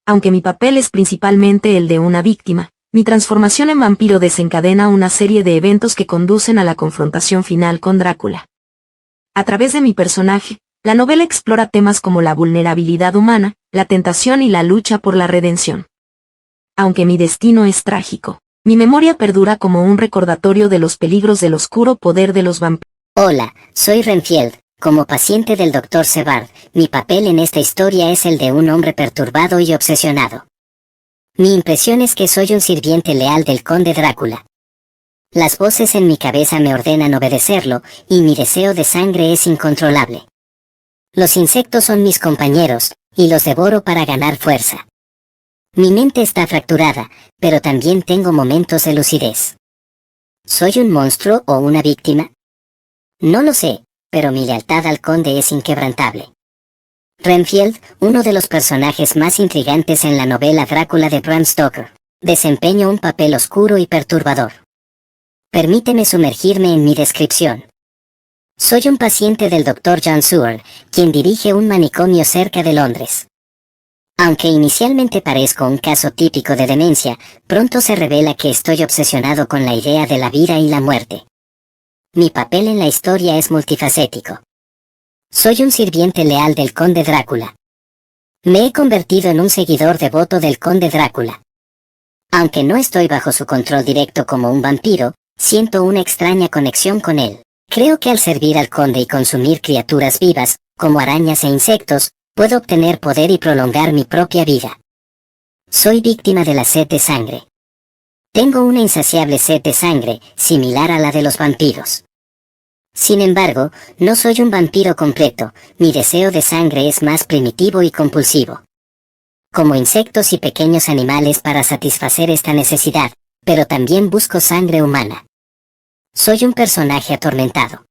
Aunque mi papel es principalmente el de una víctima, mi transformación en vampiro desencadena una serie de eventos que conducen a la confrontación final con Drácula. A través de mi personaje, la novela explora temas como la vulnerabilidad humana, la tentación y la lucha por la redención. Aunque mi destino es trágico, mi memoria perdura como un recordatorio de los peligros del oscuro poder de los vampiros. Hola, soy Renfield. Como paciente del Dr. Sebald, mi papel en esta historia es el de un hombre perturbado y obsesionado. Mi impresión es que soy un sirviente leal del conde Drácula. Las voces en mi cabeza me ordenan obedecerlo, y mi deseo de sangre es incontrolable. Los insectos son mis compañeros, y los devoro para ganar fuerza. Mi mente está fracturada, pero también tengo momentos de lucidez. ¿Soy un monstruo o una víctima? No lo sé, pero mi lealtad al conde es inquebrantable. Renfield, uno de los personajes más intrigantes en la novela Drácula de Bram Stoker, desempeña un papel oscuro y perturbador. Permíteme sumergirme en mi descripción. Soy un paciente del Dr. John Seward, quien dirige un manicomio cerca de Londres. Aunque inicialmente parezco un caso típico de demencia, pronto se revela que estoy obsesionado con la idea de la vida y la muerte. Mi papel en la historia es multifacético. Soy un sirviente leal del conde Drácula. Me he convertido en un seguidor devoto del conde Drácula. Aunque no estoy bajo su control directo como un vampiro, siento una extraña conexión con él. Creo que al servir al conde y consumir criaturas vivas, como arañas e insectos, puedo obtener poder y prolongar mi propia vida. Soy víctima de la sed de sangre. Tengo una insaciable sed de sangre, similar a la de los vampiros. Sin embargo, no soy un vampiro completo, mi deseo de sangre es más primitivo y compulsivo. Como insectos y pequeños animales para satisfacer esta necesidad, pero también busco sangre humana. Soy un personaje atormentado.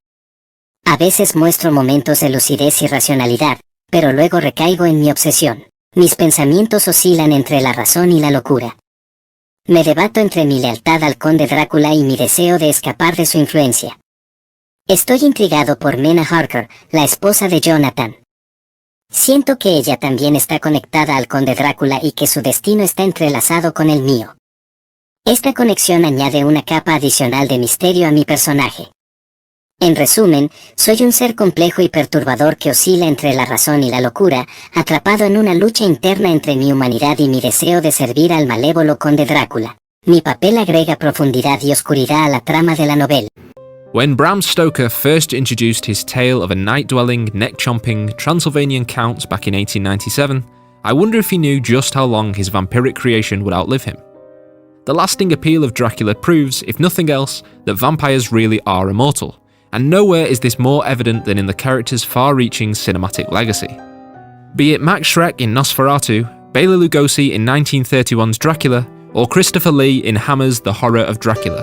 A veces muestro momentos de lucidez y racionalidad, pero luego recaigo en mi obsesión. Mis pensamientos oscilan entre la razón y la locura. Me debato entre mi lealtad al conde Drácula y mi deseo de escapar de su influencia. Estoy intrigado por Mina Harker, la esposa de Jonathan. Siento que ella también está conectada al conde Drácula y que su destino está entrelazado con el mío. Esta conexión añade una capa adicional de misterio a mi personaje. En resumen, soy un ser complejo y perturbador que oscila entre la razón y la locura, atrapado en una lucha interna entre mi humanidad y mi deseo de servir al malévolo conde Drácula. Mi papel agrega profundidad y oscuridad a la trama de la novela. When Bram Stoker first introduced his tale of a night-dwelling, neck-chomping Transylvanian count back in 1897, I wonder if he knew just how long his vampiric creation would outlive him. The lasting appeal of Dracula proves, if nothing else, that vampires really are immortal, and nowhere is this more evident than in the character's far-reaching cinematic legacy. Be it Max Schreck in Nosferatu, Bela Lugosi in 1931's Dracula, or Christopher Lee in Hammer's The Horror of Dracula.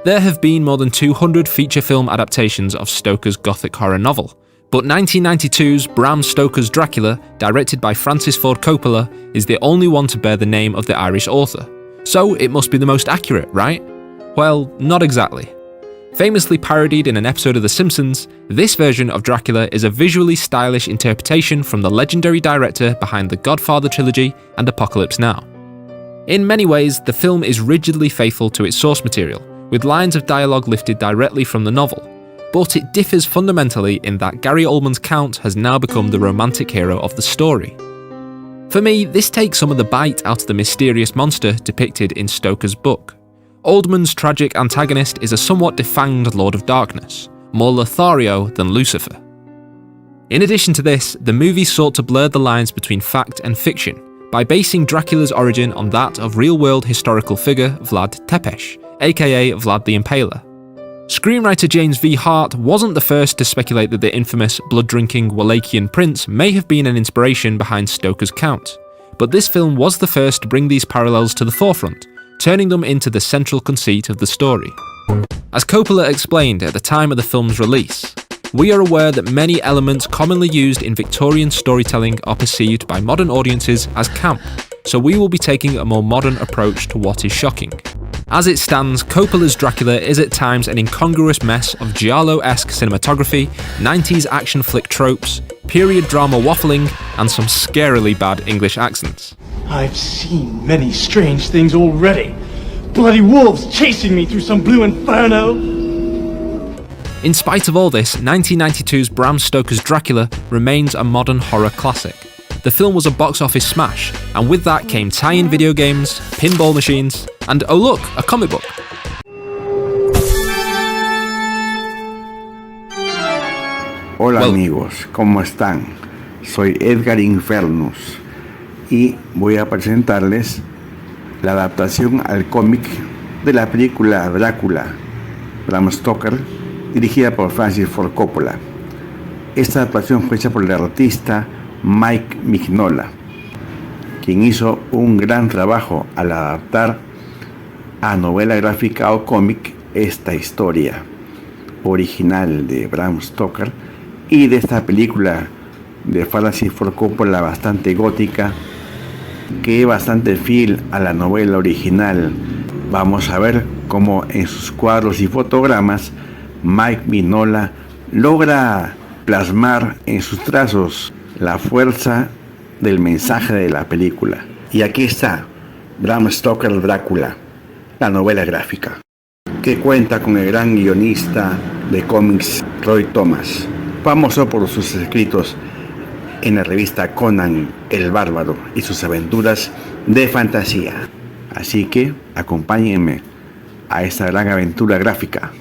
There have been more than 200 feature film adaptations of Stoker's gothic horror novel, but 1992's Bram Stoker's Dracula, directed by Francis Ford Coppola, is the only one to bear the name of the Irish author. So it must be the most accurate, right? Well, not exactly. Famously parodied in an episode of The Simpsons, this version of Dracula is a visually stylish interpretation from the legendary director behind the Godfather trilogy and Apocalypse Now. In many ways, the film is rigidly faithful to its source material, with lines of dialogue lifted directly from the novel, but it differs fundamentally in that Gary Oldman's Count has now become the romantic hero of the story. For me, this takes some of the bite out of the mysterious monster depicted in Stoker's book. Oldman's tragic antagonist is a somewhat defanged Lord of Darkness, more Lothario than Lucifer. In addition to this, the movie sought to blur the lines between fact and fiction by basing Dracula's origin on that of real-world historical figure Vlad Tepes, aka Vlad the Impaler. Screenwriter James V. Hart wasn't the first to speculate that the infamous blood-drinking Wallachian prince may have been an inspiration behind Stoker's Count, but this film was the first to bring these parallels to the forefront, turning them into the central conceit of the story. As Coppola explained at the time of the film's release, "We are aware that many elements commonly used in Victorian storytelling are perceived by modern audiences as camp, so we will be taking a more modern approach to what is shocking." As it stands, Coppola's Dracula is at times an incongruous mess of giallo-esque cinematography, 90s action flick tropes, period drama waffling, and some scarily bad English accents. I've seen many strange things already. Bloody wolves chasing me through some blue inferno. In spite of all this, 1992's Bram Stoker's Dracula remains a modern horror classic. The film was a box office smash, and with that came tie-in video games, pinball machines, and oh look, a comic book. Hola amigos, ¿cómo están? Soy Edgar Infernus y voy a presentarles la adaptación al cómic de la película Drácula, Bram Stoker, dirigida por Francis Ford Coppola. Esta adaptación fue hecha por el artista Mike Mignola, quien hizo un gran trabajo al adaptar a novela gráfica o cómic esta historia original de Bram Stoker y de esta película de Francis Ford Coppola bastante gótica, que es bastante fiel a la novela original. Vamos a ver cómo en sus cuadros y fotogramas Mike Mignola logra plasmar en sus trazos la fuerza del mensaje de la película. Y aquí está Bram Stoker Drácula, la novela gráfica, que cuenta con el gran guionista de cómics Roy Thomas, famoso por sus escritos en la revista Conan el Bárbaro y sus aventuras de fantasía. Así que acompáñenme a esta gran aventura gráfica.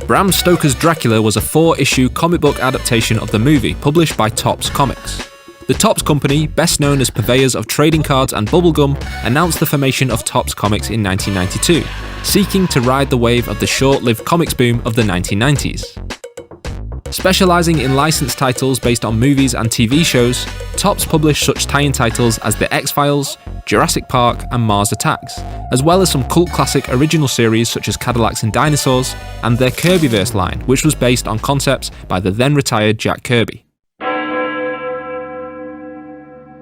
Bram Stoker's Dracula was a 4-issue comic book adaptation of the movie published by Topps Comics. The Topps company, best known as purveyors of trading cards and bubblegum, announced the formation of Topps Comics in 1992, seeking to ride the wave of the short-lived comics boom of the 1990s. Specializing in licensed titles based on movies and TV shows, Topps published such tie-in titles as The X-Files, Jurassic Park, and Mars Attacks, as well as some cult classic original series such as Cadillacs and Dinosaurs, and their Kirbyverse line, which was based on concepts by the then-retired Jack Kirby.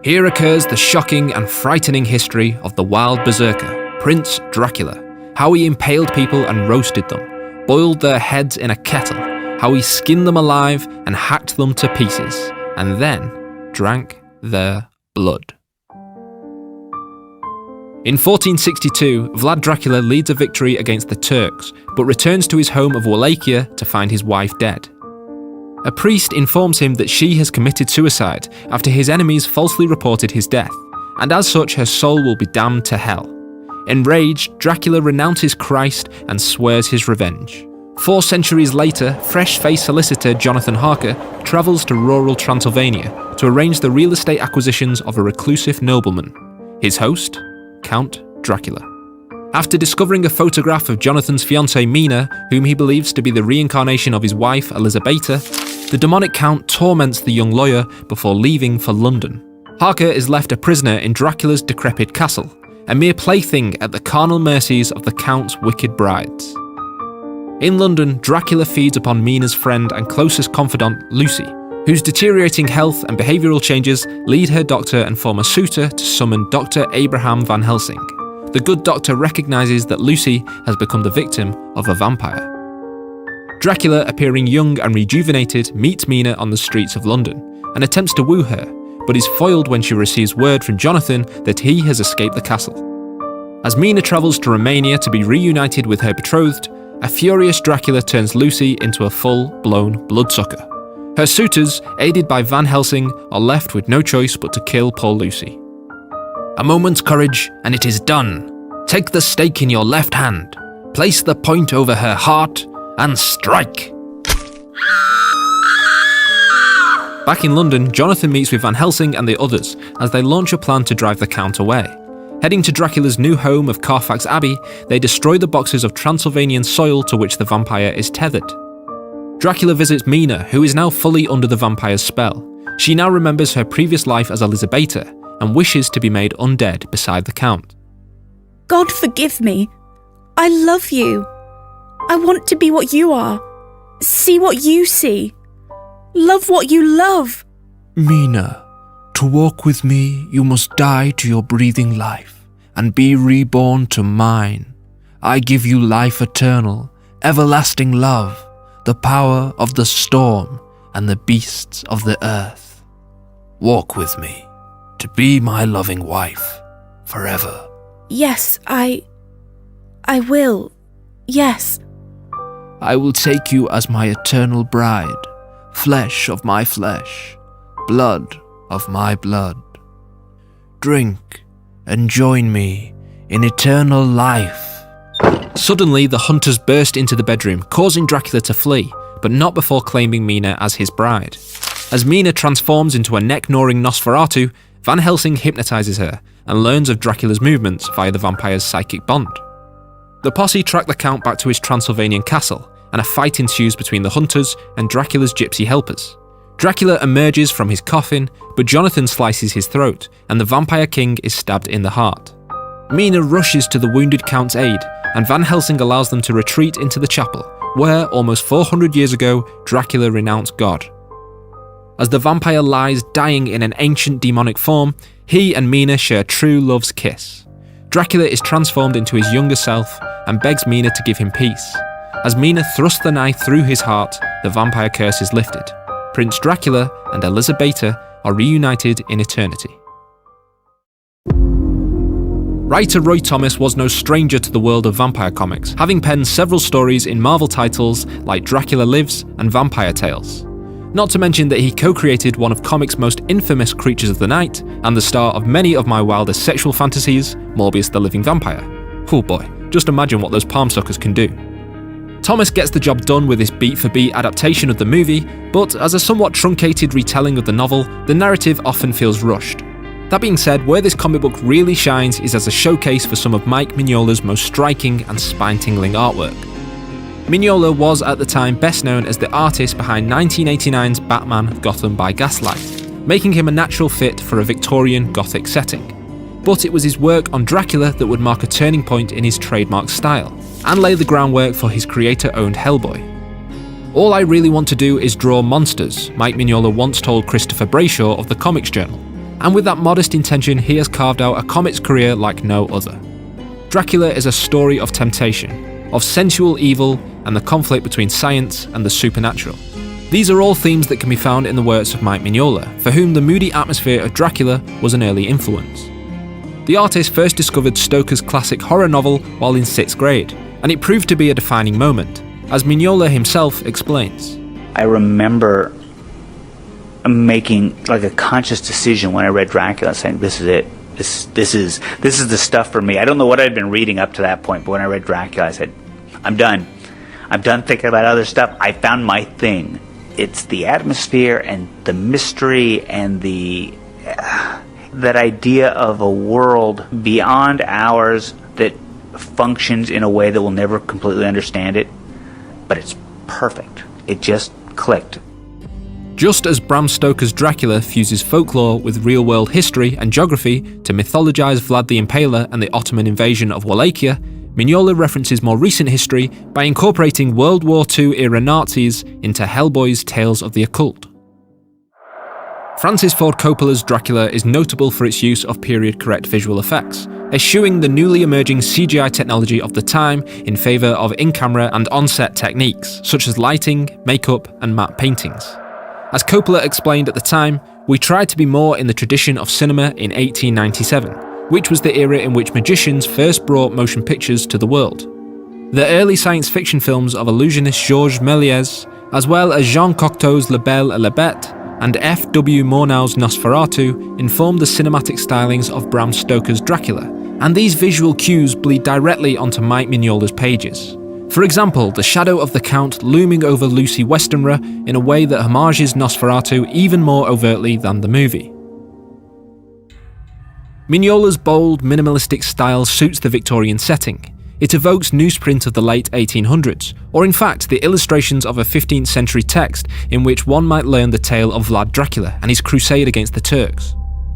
Here occurs the shocking and frightening history of the wild berserker, Prince Dracula, how he impaled people and roasted them, boiled their heads in a kettle, how he skinned them alive and hacked them to pieces, and then drank their blood. In 1462, Vlad Dracula leads a victory against the Turks, but returns to his home of Wallachia to find his wife dead. A priest informs him that she has committed suicide after his enemies falsely reported his death, and as such her soul will be damned to hell. Enraged, Dracula renounces Christ and swears his revenge. 4 centuries later, fresh-faced solicitor Jonathan Harker travels to rural Transylvania to arrange the real estate acquisitions of a reclusive nobleman. His host? Count Dracula. After discovering a photograph of Jonathan's fiancée Mina, whom he believes to be the reincarnation of his wife Elizabeta, the demonic Count torments the young lawyer before leaving for London. Harker is left a prisoner in Dracula's decrepit castle, a mere plaything at the carnal mercies of the Count's wicked brides. In London, Dracula feeds upon Mina's friend and closest confidant, Lucy, whose deteriorating health and behavioural changes lead her doctor and former suitor to summon Dr. Abraham Van Helsing. The good doctor recognises that Lucy has become the victim of a vampire. Dracula, appearing young and rejuvenated, meets Mina on the streets of London and attempts to woo her, but is foiled when she receives word from Jonathan that he has escaped the castle. As Mina travels to Romania to be reunited with her betrothed, a furious Dracula turns Lucy into a full-blown bloodsucker. Her suitors, aided by Van Helsing, are left with no choice but to kill poor Lucy. A moment's courage, and it is done. Take the stake in your left hand, place the point over her heart, and strike. Back in London, Jonathan meets with Van Helsing and the others as they launch a plan to drive the Count away. Heading to Dracula's new home of Carfax Abbey, they destroy the boxes of Transylvanian soil to which the vampire is tethered. Dracula visits Mina, who is now fully under the vampire's spell. She now remembers her previous life as Elizabeta and wishes to be made undead beside the Count. God forgive me. I love you. I want to be what you are. See what you see. Love what you love. Mina, to walk with me, you must die to your breathing life and be reborn to mine. I give you life eternal, everlasting love, the power of the storm and the beasts of the earth. Walk with me to be my loving wife forever. Yes, I will. Yes. I will take you as my eternal bride, flesh of my flesh, blood of my blood. Drink and join me in eternal life. Suddenly, the hunters burst into the bedroom, causing Dracula to flee, but not before claiming Mina as his bride. As Mina transforms into a neck-gnawing Nosferatu, Van Helsing hypnotizes her and learns of Dracula's movements via the vampire's psychic bond. The posse track the Count back to his Transylvanian castle, and a fight ensues between the hunters and Dracula's gypsy helpers. Dracula emerges from his coffin, but Jonathan slices his throat, and the Vampire King is stabbed in the heart. Mina rushes to the wounded Count's aid, and Van Helsing allows them to retreat into the chapel, where, almost 400 years ago, Dracula renounced God. As the vampire lies dying in an ancient demonic form, he and Mina share true love's kiss. Dracula is transformed into his younger self and begs Mina to give him peace. As Mina thrusts the knife through his heart, the vampire curse is lifted. Prince Dracula and Elizabeta are reunited in eternity. Writer Roy Thomas was no stranger to the world of vampire comics, having penned several stories in Marvel titles like Dracula Lives and Vampire Tales. Not to mention that he co-created one of comics' most infamous creatures of the night, and the star of many of my wildest sexual fantasies, Morbius the Living Vampire. Oh boy, just imagine what those palm suckers can do. Thomas gets the job done with this beat-for-beat adaptation of the movie, but as a somewhat truncated retelling of the novel, the narrative often feels rushed. That being said, where this comic book really shines is as a showcase for some of Mike Mignola's most striking and spine-tingling artwork. Mignola was at the time best known as the artist behind 1989's Batman Gotham by Gaslight, making him a natural fit for a Victorian Gothic setting. But it was his work on Dracula that would mark a turning point in his trademark style, and lay the groundwork for his creator-owned Hellboy. All I really want to do is draw monsters, Mike Mignola once told Christopher Brayshaw of the Comics Journal, and with that modest intention he has carved out a comics career like no other. Dracula is a story of temptation, of sensual evil, and the conflict between science and the supernatural. These are all themes that can be found in the works of Mike Mignola, for whom the moody atmosphere of Dracula was an early influence. The artist first discovered Stoker's classic horror novel while in 6th grade, and it proved to be a defining moment, as Mignola himself explains. I remember making like a conscious decision when I read Dracula, saying, "This is it. This is the stuff for me." I don't know what I'd been reading up to that point, but when I read Dracula, I said, "I'm done. I'm done thinking about other stuff. I found my thing. It's the atmosphere and the mystery and that idea of a world beyond ours that functions in a way that we'll never completely understand it, but it's perfect. It just clicked." Just as Bram Stoker's Dracula fuses folklore with real-world history and geography to mythologize Vlad the Impaler and the Ottoman invasion of Wallachia, Mignola references more recent history by incorporating World War II-era Nazis into Hellboy's Tales of the Occult. Francis Ford Coppola's Dracula is notable for its use of period-correct visual effects, eschewing the newly emerging CGI technology of the time in favour of in-camera and on-set techniques, such as lighting, makeup, and matte paintings. As Coppola explained at the time, "We tried to be more in the tradition of cinema in 1897, which was the era in which magicians first brought motion pictures to the world. The early science fiction films of illusionist Georges Méliès, as well as Jean Cocteau's La Belle et la Bête and F.W. Murnau's Nosferatu, informed the cinematic stylings of Bram Stoker's Dracula, and these visual cues bleed directly onto Mike Mignola's pages. For example, the shadow of the Count looming over Lucy Westenra in a way that homages Nosferatu even more overtly than the movie. Mignola's bold, minimalistic style suits the Victorian setting. It evokes newsprint of the late 1800s, or in fact the illustrations of a 15th century text in which one might learn the tale of Vlad Dracula and his crusade against the Turks.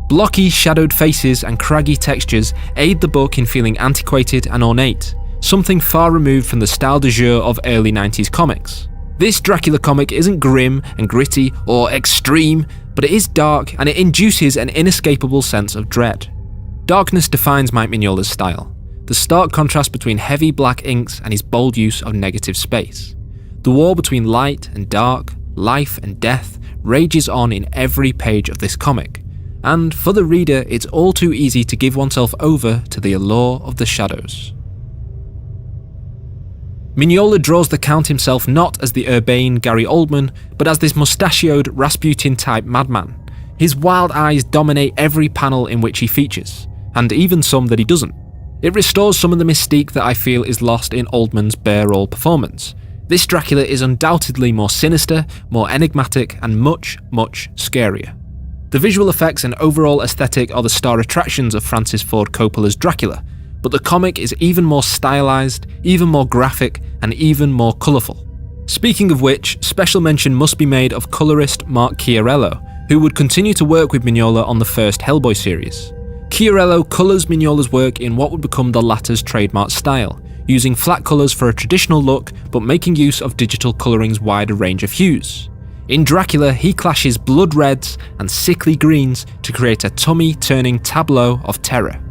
Blocky, shadowed faces and craggy textures aid the book in feeling antiquated and ornate, something far removed from the style du jour of early 90s comics. This Dracula comic isn't grim and gritty or extreme, but it is dark and it induces an inescapable sense of dread. Darkness defines Mike Mignola's style, the stark contrast between heavy black inks and his bold use of negative space. The war between light and dark, life and death, rages on in every page of this comic, and for the reader it's all too easy to give oneself over to the allure of the shadows. Mignola draws the Count himself not as the urbane Gary Oldman, but as this mustachioed Rasputin-type madman. His wild eyes dominate every panel in which he features, and even some that he doesn't. It restores some of the mystique that I feel is lost in Oldman's bare-all performance. This Dracula is undoubtedly more sinister, more enigmatic, and much, much scarier. The visual effects and overall aesthetic are the star attractions of Francis Ford Coppola's Dracula, but the comic is even more stylized, even more graphic, and even more colourful. Speaking of which, special mention must be made of colorist Mark Chiarello, who would continue to work with Mignola on the first Hellboy series. Chiarello colours Mignola's work in what would become the latter's trademark style, using flat colours for a traditional look but making use of digital colouring's wider range of hues. In Dracula, he clashes blood reds and sickly greens to create a tummy-turning tableau of terror.